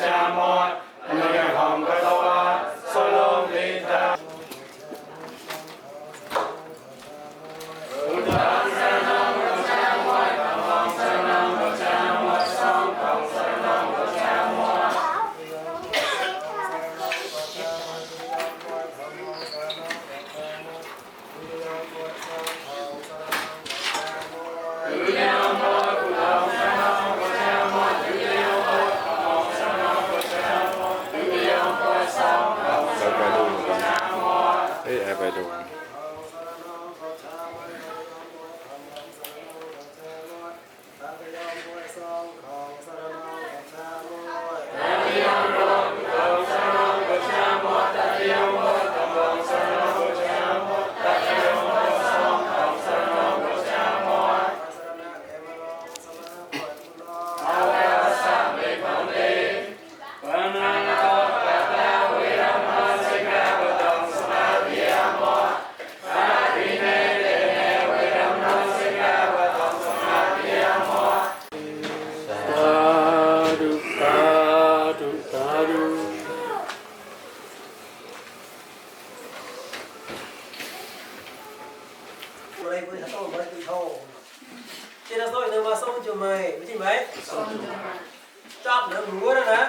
ชามอดอเมริกองกะตวาโซโลลิตาพุทธังสรณังคัจฉามิธัมมังสรณังคัจฉามิสังฆังสรณังคัจฉามิไปดูChị đã rồi mà xong cho mày, chị mấy? Chạm nữa ngủ rồi nè.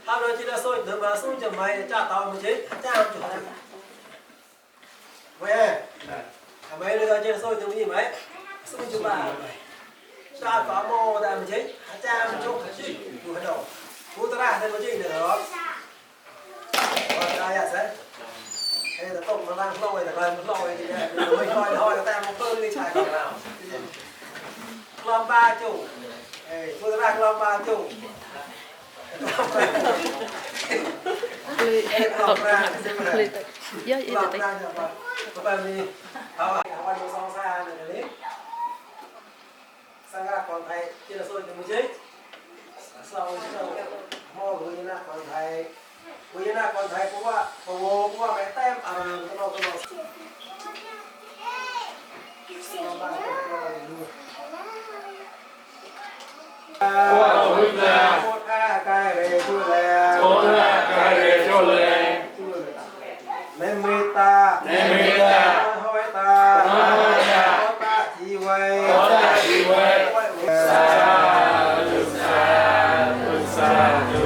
Hôm nay chị đã rồi mà xong cho mày chạm tao mà chị, chạm cho mày. Mày, mấy đứa chị đã rồi cho mấy? Xong cho bà. Chạm có mô ta mà chị, chạm cho chị. Đủ hết đầu. Cú ta ra thêm một chị nữa đó. Rồi ai à sẽ? Thế là tổng nó đang lôi là gần lôi thì mình coi thôi là ta một cơn đi chạy nào. Làm ba chủ, tôi ra làm ba chủ. Làm ra, làm ra các bạn đi, họ đi xong xa này đấy. Sang ra còn thầy, chỉ là xôi từ một chiếc. Sau mò của như là còn thầy, của như là còn thầy của bạn, của cái tem cái nó. Một cái về chu lè, một cái về chu lè, nên mi ta, hỏi ta, có ta chỉ vậy, sa du.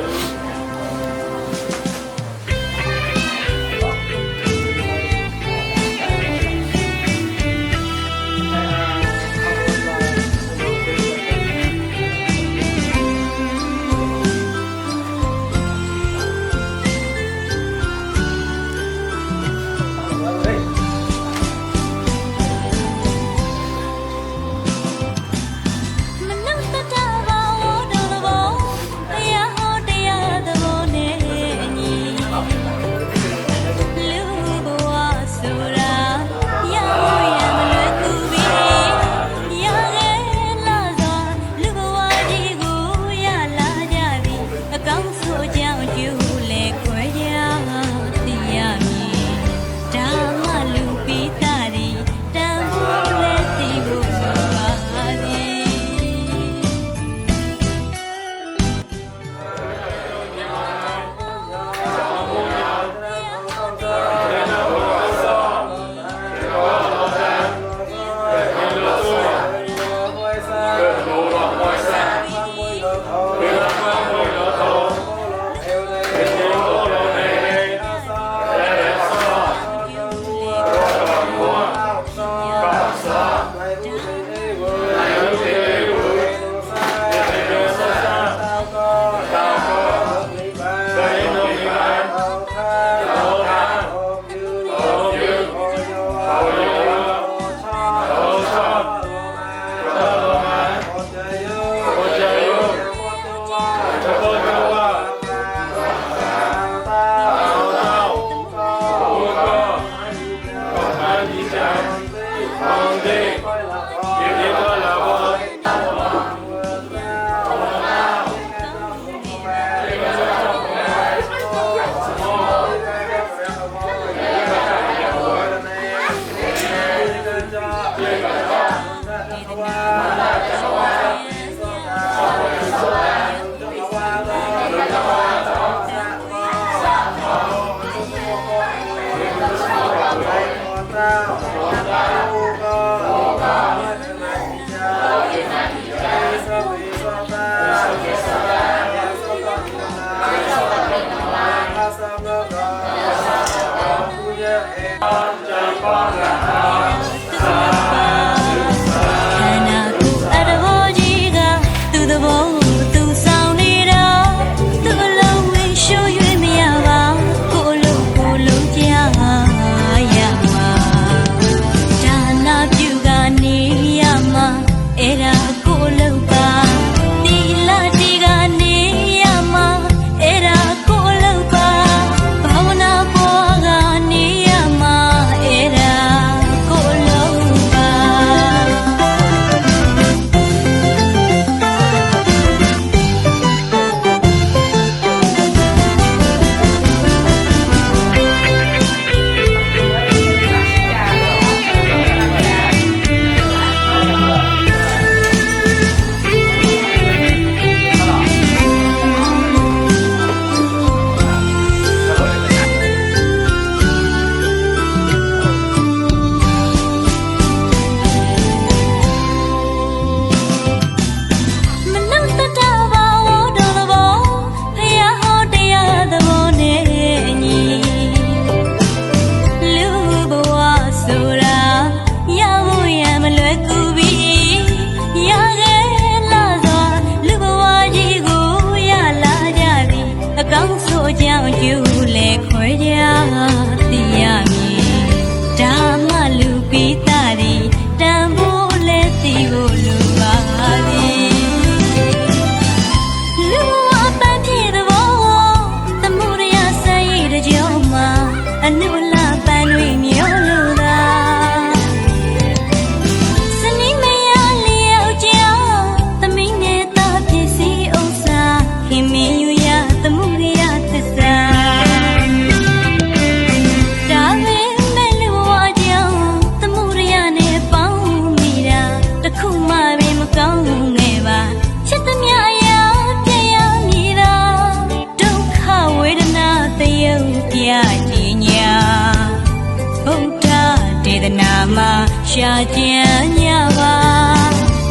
ရှာကြံညပါ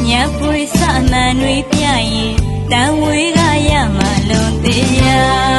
ညပွေစမှန်တွေပြရင်တန်ဝေးကရမှလွန်သေးရ